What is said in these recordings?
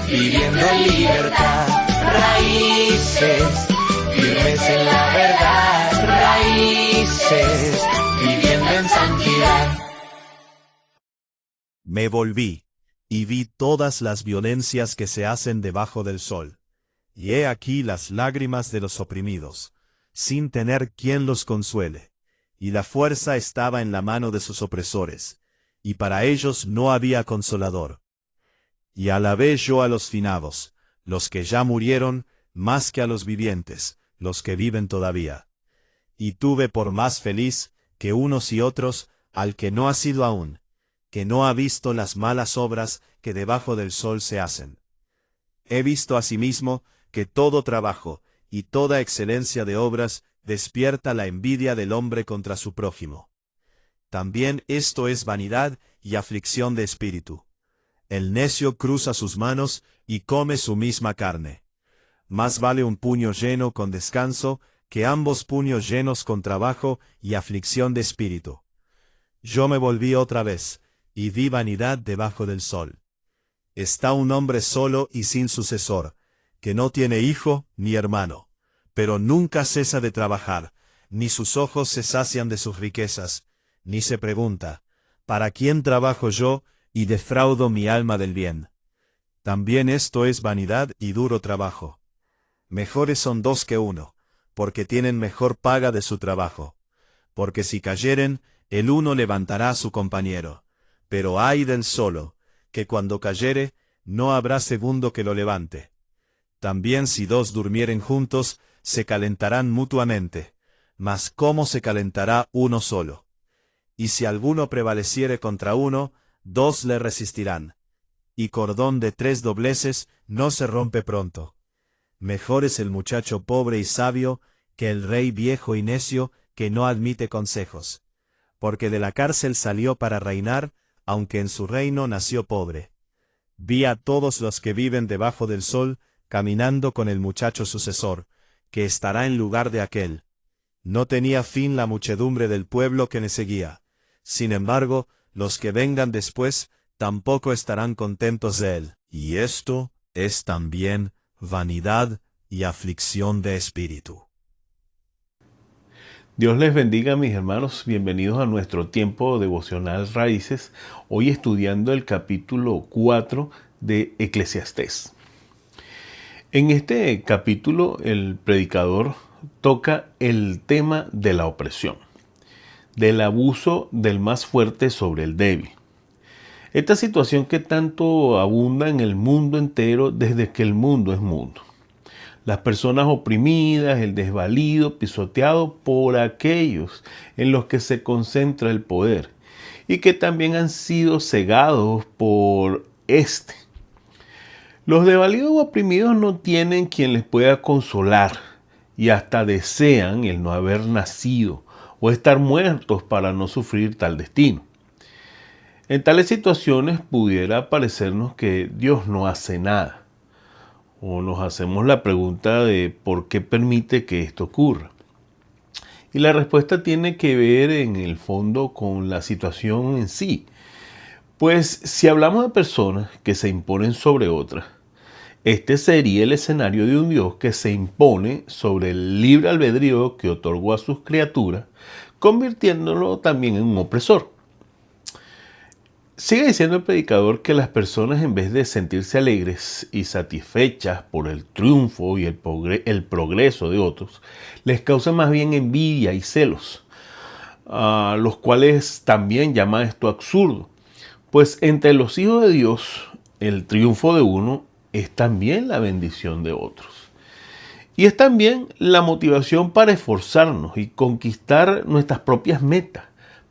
viviendo en libertad. Raíces, firmes en la verdad. Raíces, viviendo en santidad. Me volví, y vi todas las violencias que se hacen debajo del sol. Y he aquí las lágrimas de los oprimidos, sin tener quien los consuele. Y la fuerza estaba en la mano de sus opresores, y para ellos no había consolador. Y alabé yo a los finados, los que ya murieron, más que a los vivientes, los que viven todavía. Y tuve por más feliz que unos y otros al que no ha sido aún, que no ha visto las malas obras que debajo del sol se hacen. He visto asimismo que todo trabajo y toda excelencia de obras despierta la envidia del hombre contra su prójimo. También esto es vanidad y aflicción de espíritu. El necio cruza sus manos y come su misma carne. Más vale un puño lleno con descanso que ambos puños llenos con trabajo y aflicción de espíritu. Yo me volví otra vez, y vi vanidad debajo del sol. Está un hombre solo y sin sucesor, que no tiene hijo ni hermano, pero nunca cesa de trabajar, ni sus ojos se sacian de sus riquezas, ni se pregunta, ¿para quién trabajo yo y defraudo mi alma del bien? También esto es vanidad y duro trabajo. Mejores son dos que uno, porque tienen mejor paga de su trabajo. Porque si cayeren, el uno levantará a su compañero. Pero ay del solo, que cuando cayere, no habrá segundo que lo levante. También si dos durmieren juntos, se calentarán mutuamente, mas ¿cómo se calentará uno solo? Y si alguno prevaleciere contra uno, dos le resistirán. Y cordón de 3 dobleces no se rompe pronto. Mejor es el muchacho pobre y sabio, que el rey viejo y necio, que no admite consejos. Porque de la cárcel salió para reinar, aunque en su reino nació pobre. Vi a todos los que viven debajo del sol, caminando con el muchacho sucesor, que estará en lugar de aquel. No tenía fin la muchedumbre del pueblo que le seguía. Sin embargo, los que vengan después, tampoco estarán contentos de él. Y esto es también vanidad y aflicción de espíritu. Dios les bendiga, mis hermanos. Bienvenidos a nuestro tiempo devocional Raíces. Hoy estudiando el capítulo 4 de Eclesiastés. En este capítulo, el predicador toca el tema de la opresión, del abuso del más fuerte sobre el débil. Esta situación que tanto abunda en el mundo entero desde que el mundo es mundo. Las personas oprimidas, el desvalido, pisoteado por aquellos en los que se concentra el poder y que también han sido cegados por este. Los desvalidos o oprimidos no tienen quien les pueda consolar y hasta desean el no haber nacido o estar muertos para no sufrir tal destino. En tales situaciones pudiera parecernos que Dios no hace nada. O nos hacemos la pregunta de por qué permite que esto ocurra. Y la respuesta tiene que ver en el fondo con la situación en sí. Pues si hablamos de personas que se imponen sobre otras, este sería el escenario de un Dios que se impone sobre el libre albedrío que otorgó a sus criaturas, convirtiéndolo también en un opresor. Sigue diciendo el predicador que las personas, en vez de sentirse alegres y satisfechas por el triunfo y el progreso de otros, les causa más bien envidia y celos, a los cuales también llama esto absurdo. Pues entre los hijos de Dios, el triunfo de uno es también la bendición de otros. Y es también la motivación para esforzarnos y conquistar nuestras propias metas,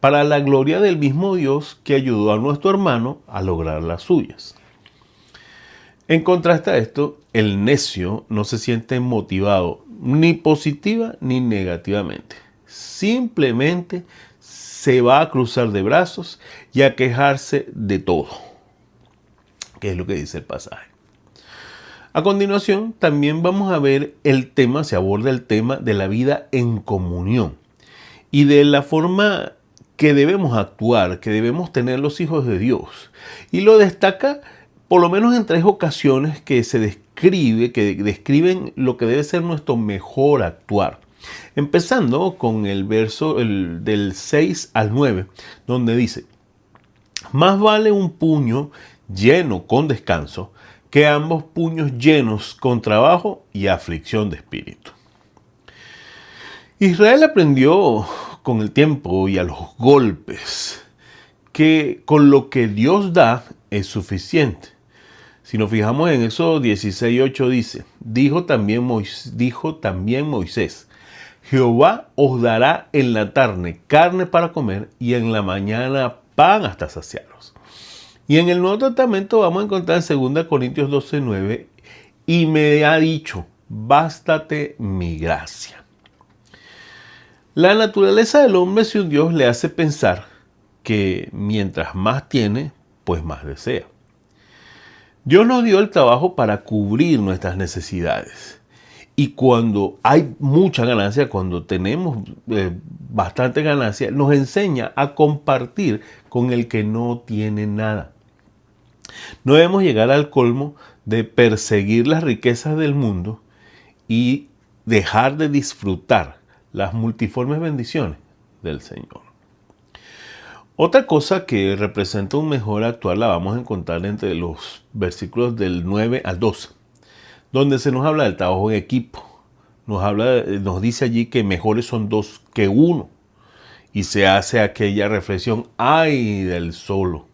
para la gloria del mismo Dios que ayudó a nuestro hermano a lograr las suyas. En contraste a esto, el necio no se siente motivado ni positiva ni negativamente. Simplemente se va a cruzar de brazos y a quejarse de todo, que es lo que dice el pasaje. A continuación, también vamos a ver se aborda el tema de la vida en comunión y de la forma que debemos actuar, que debemos tener los hijos de Dios. Y lo destaca por lo menos en 3 ocasiones que que describen lo que debe ser nuestro mejor actuar. Empezando con el verso del 6 al 9, donde dice: más vale un puño lleno con descanso que ambos puños llenos con trabajo y aflicción de espíritu. Israel aprendió con el tiempo y a los golpes que con lo que Dios da es suficiente. Si nos fijamos en Éxodo 16:8 dice: dijo también Moisés, Jehová os dará en la tarde carne para comer y en la mañana pan hasta saciarlos. Y en el Nuevo Testamento vamos a encontrar en 2 Corintios 12:9: y me ha dicho, bástate mi gracia. La naturaleza del hombre sin Dios le hace pensar que mientras más tiene, pues más desea. Dios nos dio el trabajo para cubrir nuestras necesidades. Y cuando hay mucha ganancia, cuando tenemos bastante ganancia, nos enseña a compartir con el que no tiene nada. No debemos llegar al colmo de perseguir las riquezas del mundo y dejar de disfrutar las multiformes bendiciones del Señor. Otra cosa que representa un mejor actuar la vamos a encontrar entre los versículos del 9 al 12, donde se nos habla del trabajo en equipo. Nos dice allí que mejores son 2 que 1, y se hace aquella reflexión: ay del solo.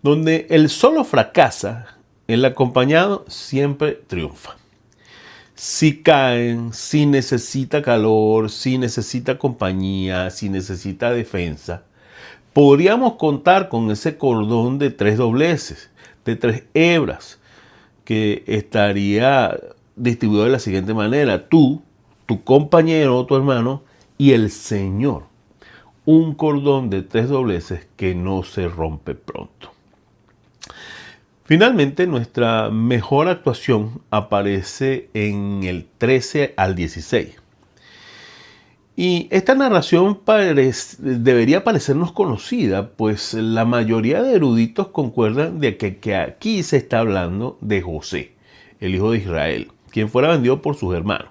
Donde el solo fracasa, el acompañado siempre triunfa. Si caen, si necesita calor, si necesita compañía, si necesita defensa, podríamos contar con ese cordón de 3 dobleces, de 3 hebras, que estaría distribuido de la siguiente manera: tú, tu compañero o tu hermano y el Señor. Un cordón de 3 dobleces que no se rompe pronto. Finalmente, nuestra mejor actuación aparece en el 13 al 16. Y esta narración debería parecernos conocida, pues la mayoría de eruditos concuerdan de que aquí se está hablando de José, el hijo de Israel, quien fuera vendido por sus hermanos.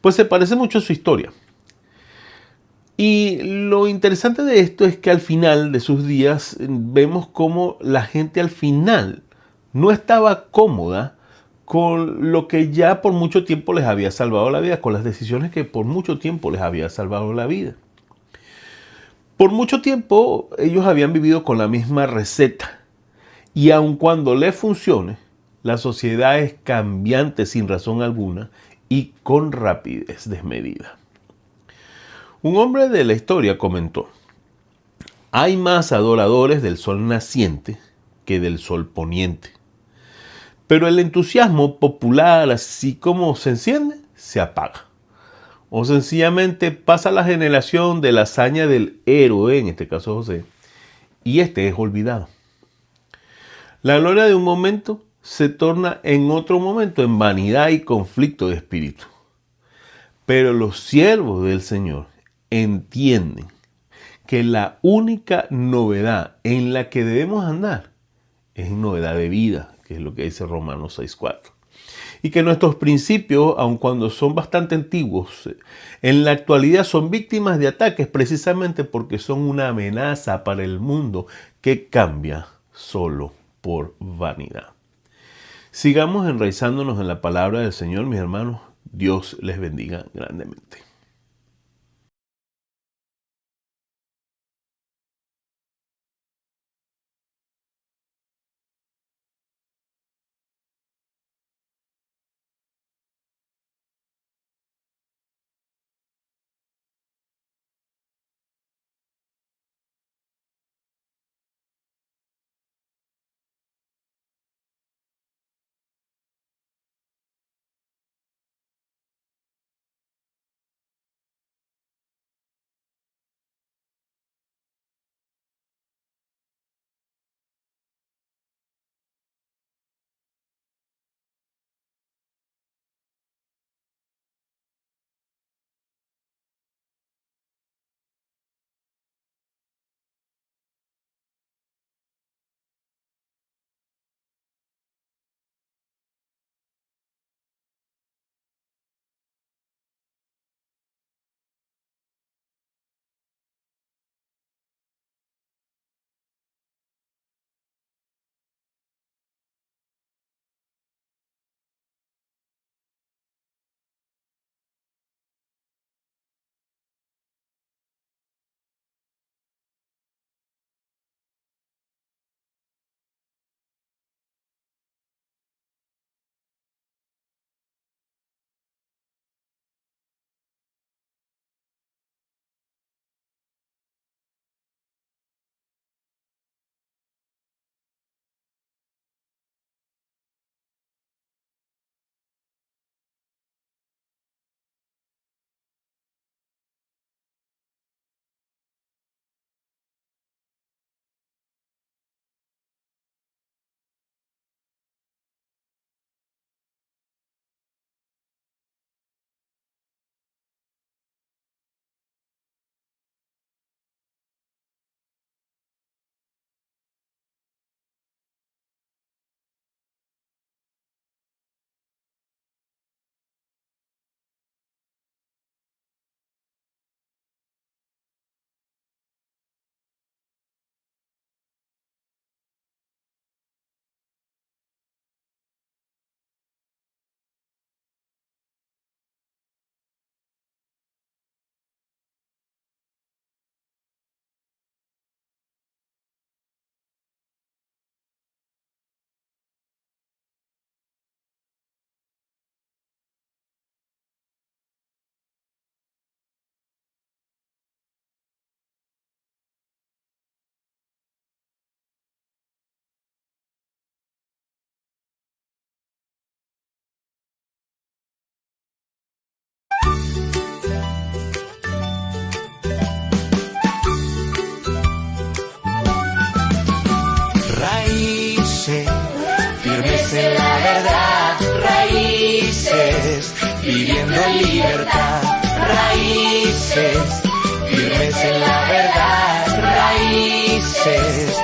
Pues se parece mucho a su historia. Y lo interesante de esto es que al final de sus días vemos cómo la gente al final no estaba cómoda con lo que ya por mucho tiempo les había salvado la vida, con las decisiones que por mucho tiempo les había salvado la vida. Por mucho tiempo ellos habían vivido con la misma receta, y aun cuando les funcione, la sociedad es cambiante sin razón alguna y con rapidez desmedida. Un hombre de la historia comentó: hay más adoradores del sol naciente que del sol poniente. Pero el entusiasmo popular, así como se enciende, se apaga. O sencillamente pasa la generación de la hazaña del héroe, en este caso José, y este es olvidado. La gloria de un momento se torna en otro momento en vanidad y conflicto de espíritu. Pero los siervos del Señor entienden que la única novedad en la que debemos andar es novedad de vida, que es lo que dice Romanos 6:4. Y que nuestros principios, aun cuando son bastante antiguos, en la actualidad son víctimas de ataques precisamente porque son una amenaza para el mundo que cambia solo por vanidad. Sigamos enraizándonos en la palabra del Señor, mis hermanos. Dios les bendiga grandemente. viviendo en libertad. Raíces, firmes en la verdad. Raíces,